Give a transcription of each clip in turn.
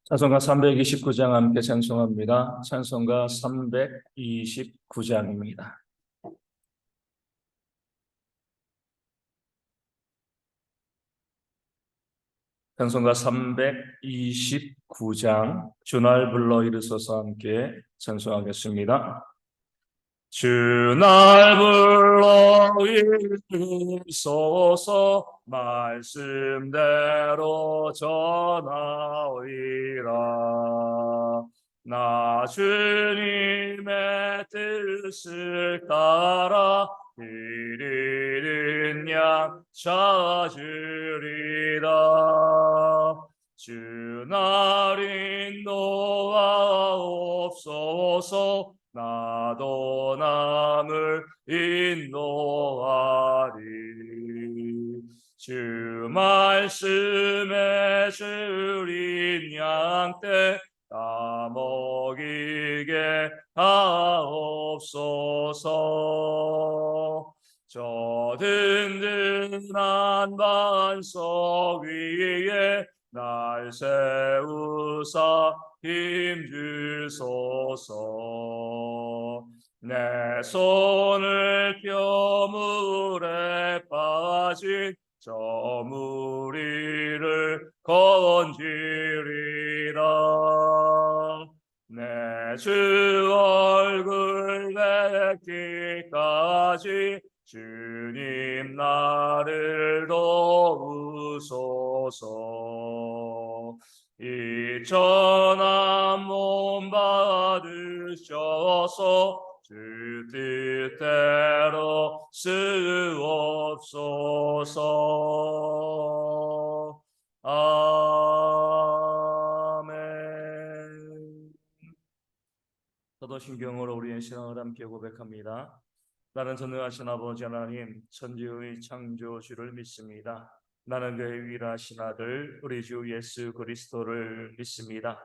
찬송가 329장 함께 찬송합니다. 찬송가 329장입니다. 찬송가 329장 주날 불러 이르소서 함께 찬송하겠습니다. 주날 불러 이르소서 말씀대로 전하오리라. 나 주님의 뜻을 따라 길 잃은 양 찾으리라. 주날 인도하옵소서. 나도 남을 인도하리. 주 말씀에 줄인 양떼 따먹이게 하옵소서. 저 든든한 반석 위에 날 세우사 힘주소서. 내 손을 펴 물에 빠진 저 무리를 건지리라. 내 주 얼굴 뵙기까지 주님 나를 도우소서. 이 천한 몸 받으셔서 주 뜻대로 쓰옵소서. 아멘. 사도신경으로 우리의 신앙을 함께 고백합니다. 나는 전능하신 아버지 하나님 천지의 창조주를 믿습니다. 나는 그의 유일하신 아들 우리 주 예수 그리스도를 믿습니다.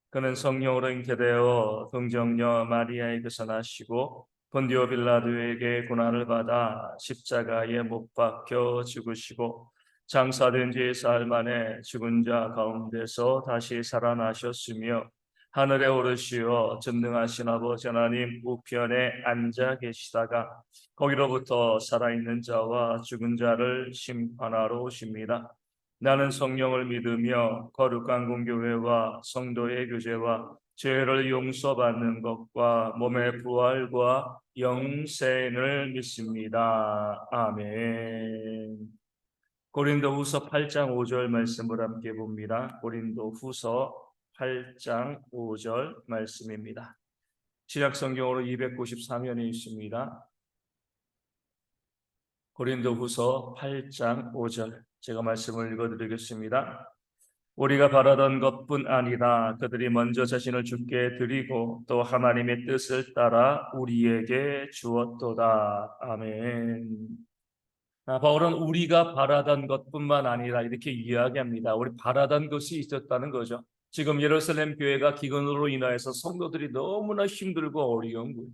그는 성령으로 잉태되어 동정녀 마리아에게서 나시고 본디오 빌라도에게 고난을 받아 십자가에 못 박혀 죽으시고 장사된 지 사흘 만에 죽은 자 가운데서 다시 살아나셨으며 하늘에 오르시어 전능하신 아버지 하나님 우편에 앉아 계시다가 거기로부터 살아있는 자와 죽은 자를 심판하러 오십니다. 나는 성령을 믿으며 거룩한 공교회와 성도의 교제와 죄를 용서받는 것과 몸의 부활과 영생을 믿습니다. 아멘. 고린도후서 8장 5절 말씀을 함께 봅니다. 고린도후서 8장 5절 말씀입니다. 신약성경으로 294면에 있습니다. 고린도후서 8장 5절 제가 말씀을 읽어드리겠습니다. 우리가 바라던 것뿐 아니라 그들이 먼저 자신을 주께 드리고 또 하나님의 뜻을 따라 우리에게 주었도다. 아멘. 바울은 우리가 바라던 것뿐만 아니라 이렇게 이야기합니다. 우리 바라던 것이 있었다는 거죠. 지금 예루살렘 교회가 기근으로 인하여서 성도들이 너무나 힘들고 어려운 거예요.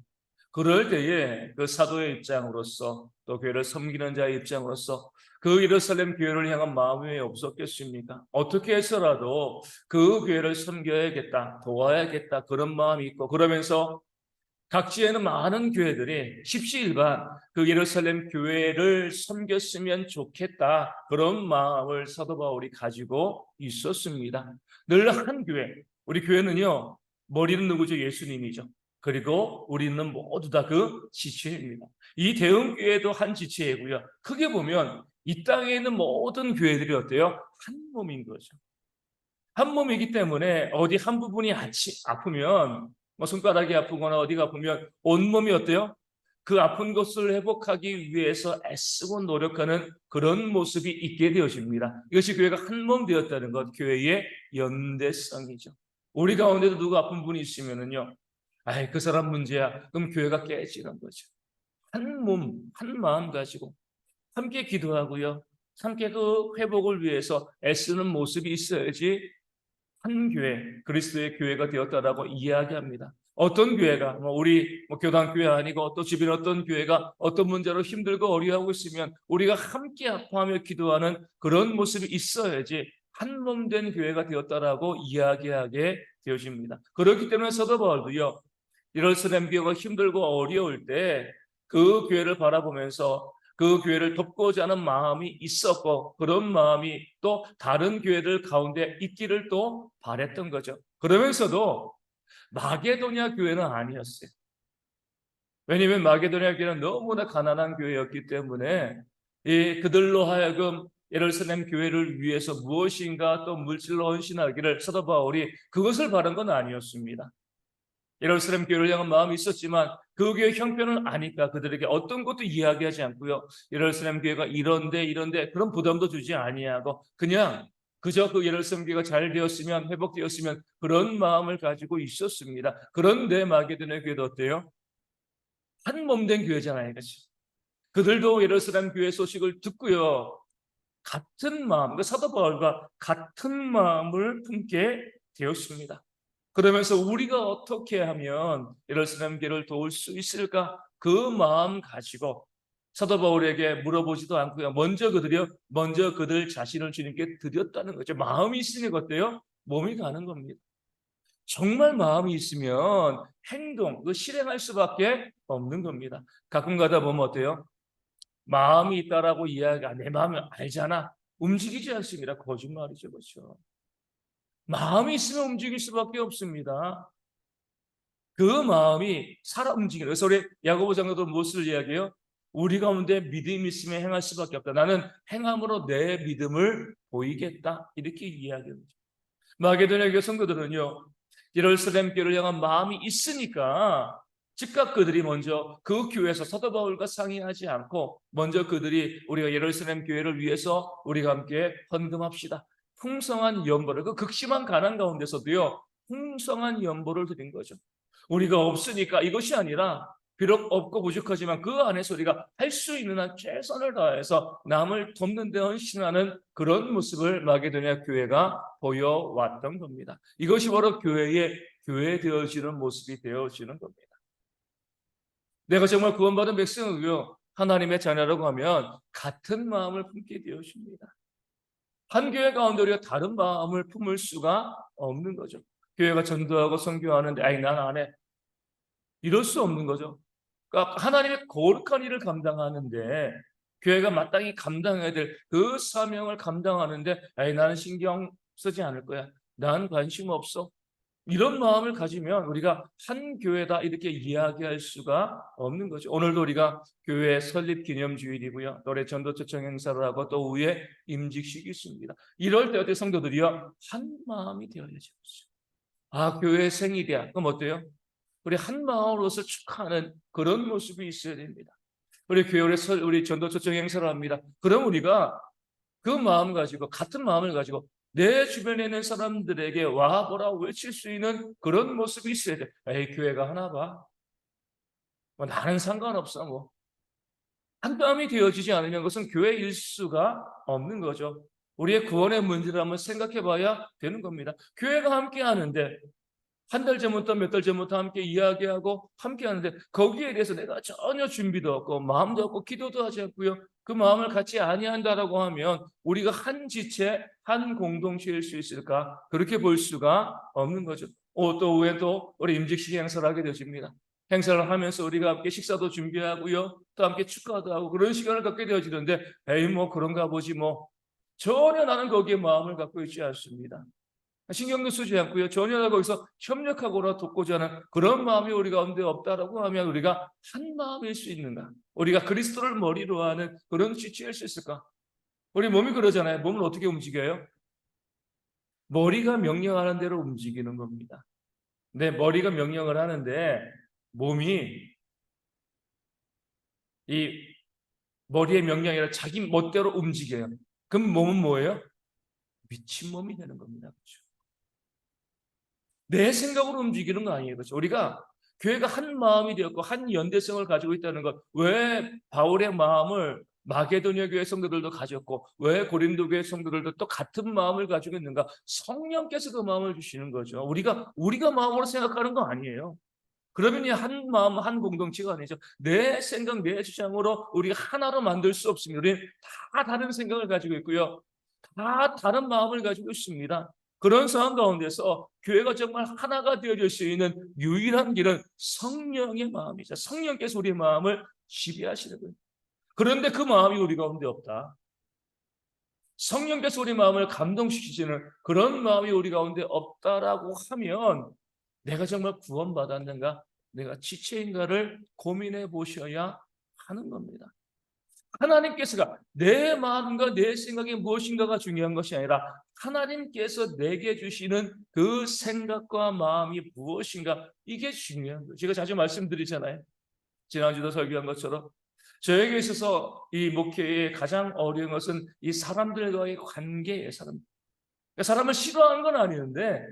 그럴 때에 그 사도의 입장으로서 또 교회를 섬기는 자의 입장으로서 그 예루살렘 교회를 향한 마음이 왜 없었겠습니까? 어떻게 해서라도 그 교회를 섬겨야겠다, 도와야겠다 그런 마음이 있고 그러면서 각지에는 많은 교회들이 십시일반 그 예루살렘 교회를 섬겼으면 좋겠다 그런 마음을 사도 바울이 가지고 있었습니다. 늘 한 교회, 우리 교회는요 머리는 누구죠? 예수님이죠. 그리고 우리는 모두 다 그 지체입니다. 이 대형교회도 한 지체이고요. 크게 보면 이 땅에 있는 모든 교회들이 어때요? 한 몸인 거죠. 한 몸이기 때문에 어디 한 부분이 아프면 뭐 손가락이 아프거나 어디가 아프면 온몸이 어때요? 그 아픈 것을 회복하기 위해서 애쓰고 노력하는 그런 모습이 있게 되어집니다. 이것이 교회가 한 몸 되었다는 것, 교회의 연대성이죠. 우리 가운데도 누구 아픈 분이 있으면은요, 아이 그 사람 문제야. 그럼 교회가 깨지는 거죠. 한 몸, 한 마음 가지고 함께 기도하고요. 함께 그 회복을 위해서 애쓰는 모습이 있어야지 한 교회, 그리스도의 교회가 되었다라고 이야기합니다. 어떤 교회가 우리 교단교회 아니고 또 주변 어떤 교회가 어떤 문제로 힘들고 어려워하고 있으면 우리가 함께 아파하며 기도하는 그런 모습이 있어야지 한 몸 된 교회가 되었다라고 이야기하게 되어집니다. 그렇기 때문에 사도 바울도요, 예루살렘 교회가 힘들고 어려울 때 그 교회를 바라보면서 그 교회를 돕고자 하는 마음이 있었고, 그런 마음이 또 다른 교회들 가운데 있기를 또 바랬던 거죠. 그러면서도 마게도냐 교회는 아니었어요. 왜냐하면 마게도냐 교회는 너무나 가난한 교회였기 때문에 그들로 하여금 예루살렘 교회를 위해서 무엇인가 또 물질로 헌신하기를 사도 바울이 그것을 바란 건 아니었습니다. 예루살렘 교회를 향한 마음이 있었지만 그 교회 형편을 아니까 그들에게 어떤 것도 이야기하지 않고요, 예루살렘 교회가 이런데 그런 부담도 주지 아니하고 그냥 그저 그 예루살렘 교회가 잘 되었으면, 회복되었으면, 그런 마음을 가지고 있었습니다. 그런데 마게도냐 교회도 어때요? 한 몸 된 교회잖아요. 그렇죠? 그들도 예루살렘 교회 소식을 듣고요, 같은 마음, 그 사도 바울과 같은 마음을 품게 되었습니다. 그러면서 우리가 어떻게 하면 예루살렘 교회를 도울 수 있을까? 그 마음 가지고 사도 바울에게 물어보지도 않고요, 먼저 그들 자신을 주님께 드렸다는 거죠. 마음이 있으니까 어때요? 몸이 가는 겁니다. 정말 마음이 있으면 행동, 그 실행할 수밖에 없는 겁니다. 가끔 가다 보면 어때요? 마음이 있다라고 이야기가, 내 마음을 알잖아, 움직이지 않습니다. 거짓말이죠, 그렇죠? 마음이 있으면 움직일 수밖에 없습니다. 그 마음이 살아 움직이는. 그래서 우리 야고보 장로도 무엇을 이야기해요? 우리 가운데 믿음이 있으면 행할 수밖에 없다. 나는 행함으로 내 믿음을 보이겠다. 이렇게 이야기합니다. 마게도냐 교회 성도들은요, 예루살렘 교회를 향한 마음이 있으니까 즉각 그들이 먼저 그 교회에서 사도 바울과 상의하지 않고 먼저 그들이 우리가 예루살렘 교회를 위해서 우리가 함께 헌금합시다, 풍성한 연보를, 그 극심한 가난 가운데서도요 풍성한 연보를 드린 거죠. 우리가 없으니까 이것이 아니라, 비록 없고 부족하지만 그 안에서 우리가 할 수 있는 한 최선을 다해서 남을 돕는 데 헌신하는 그런 모습을 마게도냐 교회가 보여왔던 겁니다. 이것이 바로 교회의 교회 되어지는 모습이 되어지는 겁니다. 내가 정말 구원받은 백성이고요, 하나님의 자녀라고 하면 같은 마음을 품게 되어집니다. 한 교회 가운데 우리가 다른 마음을 품을 수가 없는 거죠. 교회가 전도하고 선교하는데 아이 난 안 해, 이럴 수 없는 거죠. 그러니까 하나님의 거룩한 일을 감당하는데, 교회가 마땅히 감당해야 될 그 사명을 감당하는데 아이 나는 신경 쓰지 않을 거야, 난 관심 없어, 이런 마음을 가지면 우리가 한 교회다 이렇게 이야기할 수가 없는 거죠. 오늘도 우리가 교회 설립 기념주일이고요, 또 올해 전도 초청 행사를 하고 또 후에 임직식이 있습니다. 이럴 때 어때 성도들이요, 한 마음이 되어야죠. 아, 교회 생일이야. 그럼 어때요? 우리 한 마음으로서 축하하는 그런 모습이 있어야 됩니다. 우리 교회 우리 전도 초청 행사를 합니다. 그럼 우리가 그 마음 가지고, 같은 마음을 가지고 내 주변에 있는 사람들에게 와보라 외칠 수 있는 그런 모습이 있어야 돼. 에이, 교회가 하나 봐, 뭐 나는 상관없어, 뭐. 한 마음이 되어지지 않으면 그것은 교회일 수가 없는 거죠. 우리의 구원의 문제를 한번 생각해 봐야 되는 겁니다. 교회가 함께 하는데, 한 달 전부터 몇 달 전부터 함께 이야기하고 함께 하는데 거기에 대해서 내가 전혀 준비도 없고 마음도 없고 기도도 하지 않고요, 그 마음을 같이 아니한다라고 하면 우리가 한 지체 한 공동체일 수 있을까? 그렇게 볼 수가 없는 거죠. 또 후에 또 우리 임직식 행사를 하게 되어집니다. 행사를 하면서 우리가 함께 식사도 준비하고요, 또 함께 축하도 하고 그런 시간을 갖게 되어지는데 에이 뭐 그런가 보지 뭐, 전혀 나는 거기에 마음을 갖고 있지 않습니다. 신경도 쓰지 않고요, 전혀 거기서 협력하거나 돕고자 하는 그런 마음이 우리 가운데 없다라고 하면 우리가 한 마음일 수 있는가? 우리가 그리스도를 머리로 하는 그런 지체일 수 있을까? 우리 몸이 그러잖아요. 몸은 어떻게 움직여요? 머리가 명령하는 대로 움직이는 겁니다. 내 머리가 명령을 하는데 몸이 이 머리의 명령이 아니라 자기 멋대로 움직여요. 그럼 몸은 뭐예요? 미친 몸이 되는 겁니다. 그렇죠? 내 생각으로 움직이는 거 아니에요. 그렇죠? 우리가 교회가 한 마음이 되었고 한 연대성을 가지고 있다는 것, 왜 바울의 마음을 마게도냐 교회 성도들도 가졌고 왜 고린도 교회 성도들도 또 같은 마음을 가지고 있는가? 성령께서 그 마음을 주시는 거죠. 우리가 마음으로 생각하는 거 아니에요. 그러면 이 한 마음 한 공동체가 아니죠. 내 생각 내 주장으로 우리가 하나로 만들 수 없습니다. 우리는 다 다른 생각을 가지고 있고요, 다 다른 마음을 가지고 있습니다. 그런 상황 가운데서 교회가 정말 하나가 되어질 수 있는 유일한 길은 성령의 마음이죠. 성령께서 우리의 마음을 지배하시는 거예요. 그런데 그 마음이 우리 가운데 없다. 성령께서 우리 마음을 감동시키시는 그런 마음이 우리 가운데 없다라고 하면 내가 정말 구원받았는가? 내가 지체인가를 고민해 보셔야 하는 겁니다. 하나님께서가 내 마음과 내 생각이 무엇인가가 중요한 것이 아니라 하나님께서 내게 주시는 그 생각과 마음이 무엇인가, 이게 중요한 거예요. 제가 자주 말씀드리잖아요. 지난주도 설교한 것처럼 저에게 있어서 이 목회의 가장 어려운 것은 이 사람들과의 관계예요. 사람을 싫어하는 건 아니는데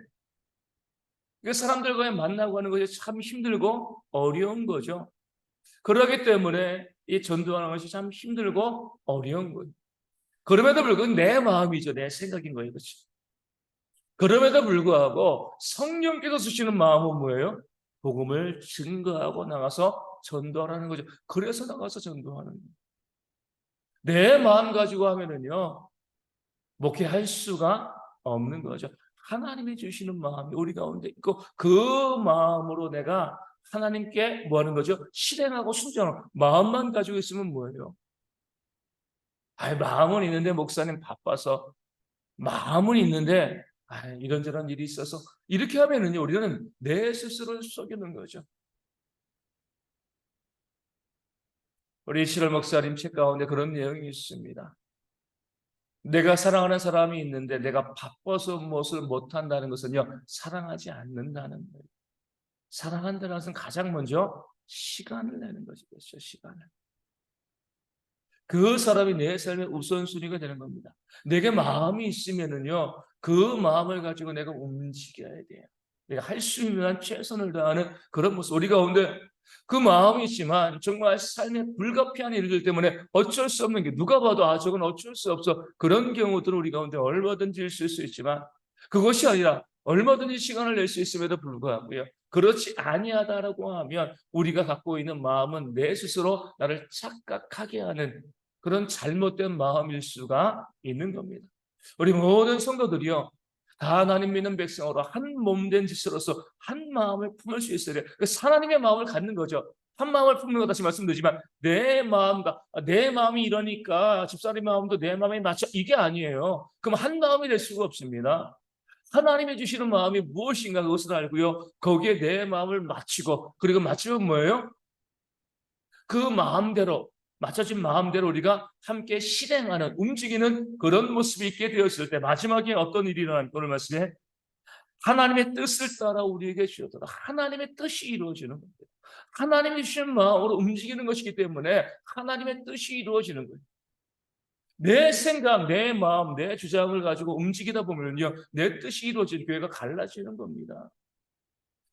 사람들과의 만나고 하는 것이 참 힘들고 어려운 거죠. 그러기 때문에 이 전도하는 것이 참 힘들고 어려운 거예요. 그럼에도 불구하고 내 마음이죠. 내 생각인 거예요. 그렇죠? 그럼에도 불구하고 성령께서 주시는 마음은 뭐예요? 복음을 증거하고 나가서 전도하라는 거죠. 그래서 나가서 전도하는 거예요. 내 마음 가지고 하면은요, 목회할 수가 없는 거죠. 하나님이 주시는 마음이 우리 가운데 있고 그 마음으로 내가 하나님께 뭐 하는 거죠? 실행하고 순종하는 마음만 가지고 있으면 뭐예요? 마음은 있는데 목사님 바빠서, 마음은 있는데 이런저런 일이 있어서, 이렇게 하면은요 우리는 내 스스로를 속이는 거죠. 우리 시럴 목사님 책 가운데 그런 내용이 있습니다. 내가 사랑하는 사람이 있는데 내가 바빠서 무엇을 못한다는 것은요, 사랑하지 않는다는 거예요. 사랑한다는 것은 가장 먼저 시간을 내는 것이겠죠. 시간을. 그 사람이 내 삶의 우선순위가 되는 겁니다. 내게 마음이 있으면은요, 그 마음을 가지고 내가 움직여야 돼요. 내가 할 수 있는 한 최선을 다하는 그런 모습. 우리 가운데 그 마음이 있지만 정말 삶에 불가피한 일들 때문에 어쩔 수 없는 게, 누가 봐도 저건 어쩔 수 없어, 그런 경우들은 우리 가운데 얼마든지 있을 수 있지만 그것이 아니라 얼마든지 시간을 낼 수 있음에도 불구하고요, 그렇지 아니하다라고 하면 우리가 갖고 있는 마음은 내 스스로 나를 착각하게 하는 그런 잘못된 마음일 수가 있는 겁니다. 우리 모든 성도들이요, 다 하나님 믿는 백성으로 한 몸된 짓으로서 한 마음을 품을 수 있어야 돼요. 하나님의 마음을 갖는 거죠. 한 마음을 품는 거 다시 말씀드리지만 내 마음과 내 마음이 이러니까 집사님 마음도 내 마음에 맞춰, 이게 아니에요. 그럼 한 마음이 될 수가 없습니다. 하나님이 주시는 마음이 무엇인가 그것을 알고요, 거기에 내 마음을 맞추고, 그리고 맞추면 뭐예요? 그 마음대로, 맞춰진 마음대로 우리가 함께 실행하는, 움직이는 그런 모습이 있게 되었을 때 마지막에 어떤 일이 일어나는, 오늘 말씀에 하나님의 뜻을 따라 우리에게 주어져라. 하나님의 뜻이 이루어지는 겁니다. 하나님이 주신 마음으로 움직이는 것이기 때문에 하나님의 뜻이 이루어지는 거예요. 내 생각, 내 마음, 내 주장을 가지고 움직이다 보면요, 내 뜻이 이루어진 교회가 갈라지는 겁니다.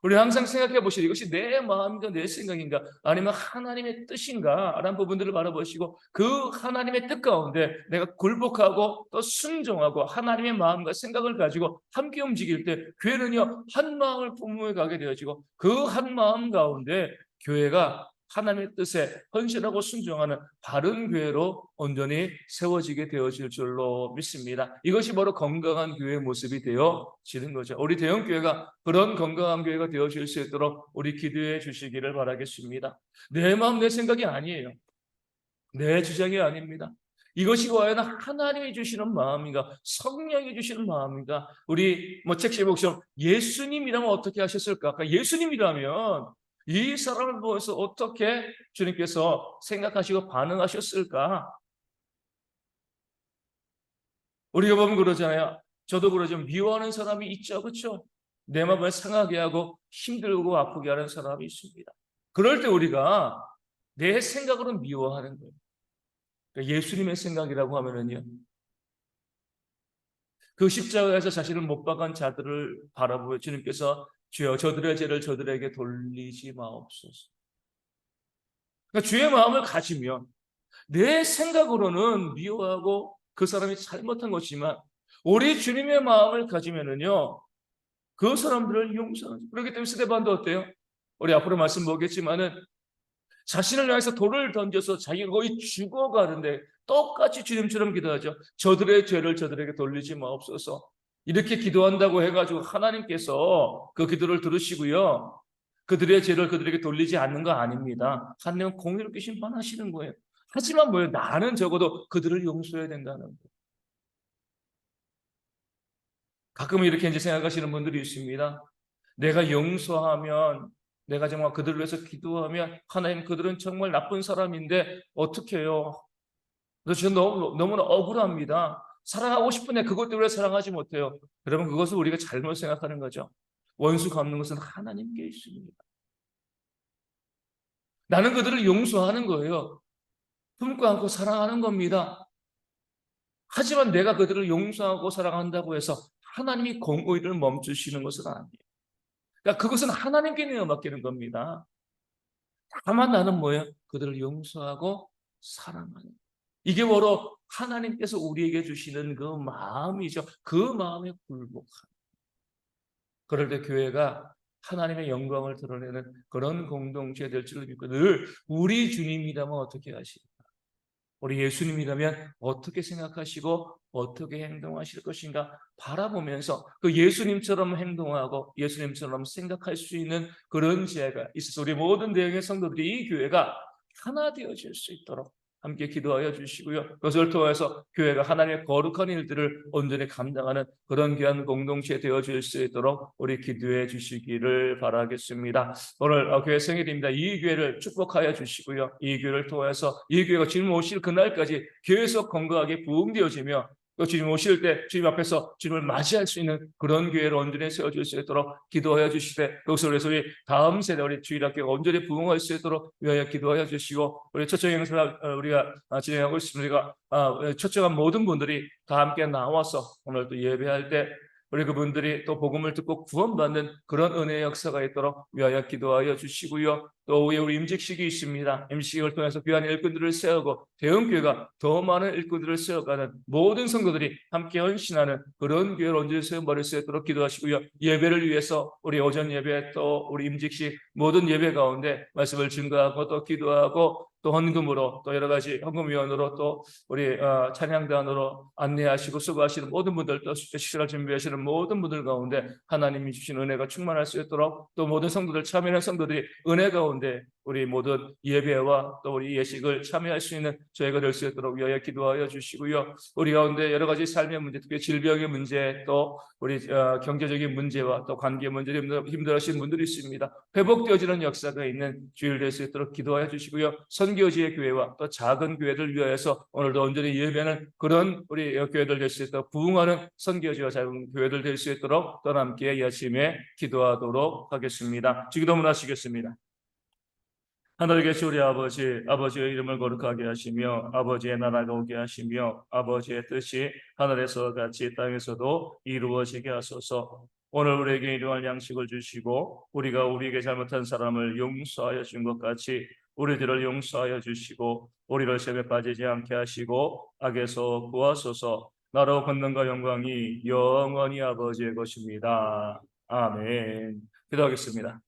우리 항상 생각해 보시죠. 이것이 내 마음인가 내 생각인가 아니면 하나님의 뜻인가 라는 부분들을 바라보시고, 그 하나님의 뜻 가운데 내가 굴복하고 또 순종하고 하나님의 마음과 생각을 가지고 함께 움직일 때 교회는요, 한 마음을 품으며 가게 되어지고, 그 한 마음 가운데 교회가 하나님의 뜻에 헌신하고 순종하는 바른 교회로 온전히 세워지게 되어질 줄로 믿습니다. 이것이 바로 건강한 교회의 모습이 되어지는 거죠. 우리 대형교회가 그런 건강한 교회가 되어질 수 있도록 우리 기도해 주시기를 바라겠습니다. 내 마음 내 생각이 아니에요. 내 주장이 아닙니다. 이것이 과연 하나님이 주시는 마음인가, 성령이 주시는 마음인가. 우리 책 제목처럼 예수님이라면 어떻게 하셨을까? 예수님이라면 이 사람을 보면서 어떻게 주님께서 생각하시고 반응하셨을까? 우리가 보면 그러잖아요. 저도 그러죠. 미워하는 사람이 있죠. 그렇죠? 내 마음을 상하게 하고 힘들고 아프게 하는 사람이 있습니다. 그럴 때 우리가 내 생각으로 미워하는 거예요. 그러니까 예수님의 생각이라고 하면은요, 그 십자가에서 자신을 못 박은 자들을 바라보며 주님께서 주여 저들의 죄를 저들에게 돌리지 마옵소서. 그러니까 주의 마음을 가지면 내 생각으로는 미워하고 그 사람이 잘못한 것이지만 우리 주님의 마음을 가지면은요, 그 사람들을 용서하죠. 그렇기 때문에 스데반도 어때요? 우리 앞으로 말씀 보겠지만은 자신을 향해서 돌을 던져서 자기가 거의 죽어가는데 똑같이 주님처럼 기도하죠. 저들의 죄를 저들에게 돌리지 마옵소서. 이렇게 기도한다고 해가지고 하나님께서 그 기도를 들으시고요, 그들의 죄를 그들에게 돌리지 않는 거 아닙니다. 하나님은 공의롭게 심판하시는 거예요. 하지만 뭐예요? 나는 적어도 그들을 용서해야 된다는 거예요. 가끔은 이렇게 이제 생각하시는 분들이 있습니다. 내가 용서하면, 내가 정말 그들을 위해서 기도하면 하나님, 그들은 정말 나쁜 사람인데 어떻게 해요? 그래서 저는 너무나 억울합니다. 사랑하고 싶은데 그것 때문에 사랑하지 못해요. 그러면 그것을 우리가 잘못 생각하는 거죠. 원수 갚는 것은 하나님께 있습니다. 나는 그들을 용서하는 거예요. 품고 안고 사랑하는 겁니다. 하지만 내가 그들을 용서하고 사랑한다고 해서 하나님이 공의를 멈추시는 것은 아니에요. 그러니까 그것은 하나님께 내어 맡기는 겁니다. 다만 나는 뭐예요? 그들을 용서하고 사랑하는. 이게 바로 하나님께서 우리에게 주시는 그 마음이죠. 그 마음에 굴복하는. 그럴 때 교회가 하나님의 영광을 드러내는 그런 공동체 될 줄 믿고, 늘 우리 주님이라면 어떻게 하실까? 우리 예수님이라면 어떻게 생각하시고 어떻게 행동하실 것인가 바라보면서 그 예수님처럼 행동하고 예수님처럼 생각할 수 있는 그런 지혜가 있어서 우리 모든 대형의 성도들이, 이 교회가 하나 되어질 수 있도록 함께 기도하여 주시고요. 그것을 통해서 교회가 하나님의 거룩한 일들을 온전히 감당하는 그런 귀한 공동체 되어질 수 있도록 우리 기도해 주시기를 바라겠습니다. 오늘 교회 생일입니다. 이 교회를 축복하여 주시고요. 이 교회를 통해서 이 교회가 주님 오실 그날까지 계속 건강하게 부흥되어지며, 또 주님 오실 때 주님 앞에서 주님을 맞이할 수 있는 그런 교회를 온전히 세워줄 수 있도록 기도하여 주시되, 그것을 위해서 우리 다음 세대 우리 주일학교가 온전히 부흥할 수 있도록 위하여 기도하여 주시고, 우리 초청 행사를 우리가 진행하고 있습니다. 우리가 초청한 모든 분들이 다 함께 나와서 오늘 또 예배할 때 우리 그분들이 또 복음을 듣고 구원받는 그런 은혜의 역사가 있도록 위하여 기도하여 주시고요. 또 우리 임직식이 있습니다. 임직식을 통해서 귀한 일꾼들을 세우고 대형교회가 더 많은 일꾼들을 세워가는 모든 성도들이 함께 헌신하는 그런 교회를 언제 세워버릴 수 있도록 기도하시고요. 예배를 위해서 우리 오전 예배 또 우리 임직식 모든 예배 가운데 말씀을 증거하고 또 기도하고 또 헌금으로 또 여러 가지 헌금위원으로 또 우리 찬양단으로 안내하시고 수고하시는 모든 분들, 또 식사를 준비하시는 모든 분들 가운데 하나님이 주신 은혜가 충만할 수 있도록, 또 모든 성도들, 참여하는 성도들이 은혜 가운데 우리 모든 예배와 또 우리 예식을 참여할 수 있는 저희가 될 수 있도록 위하여 기도하여 주시고요. 우리 가운데 여러 가지 삶의 문제, 특히 질병의 문제, 또 우리 경제적인 문제와 또 관계 문제로 힘들어하시는 분들이 있습니다. 회복되어지는 역사가 있는 주일 될 수 있도록 기도하여 주시고요. 선교지의 교회와 또 작은 교회들 위하여서 오늘도 온전히 예배하는 그런 우리 교회들 될 수 있도록, 부흥하는 선교지와 작은 교회들 될 수 있도록 또 함께 이 아침에 기도하도록 하겠습니다. 기도문 하시겠습니다. 하늘에 계신 우리 아버지, 아버지의 이름을 거룩하게 하시며 아버지의 나라가 오게 하시며 아버지의 뜻이 하늘에서 같이 땅에서도 이루어지게 하소서. 오늘 우리에게 일용할 양식을 주시고 우리가 우리에게 잘못한 사람을 용서하여 준 것 같이 우리들을 용서하여 주시고 우리를 시험에 빠지지 않게 하시고 악에서 구하소서. 나라와 권능과 영광이 영원히 아버지의 것입니다. 아멘. 기도하겠습니다.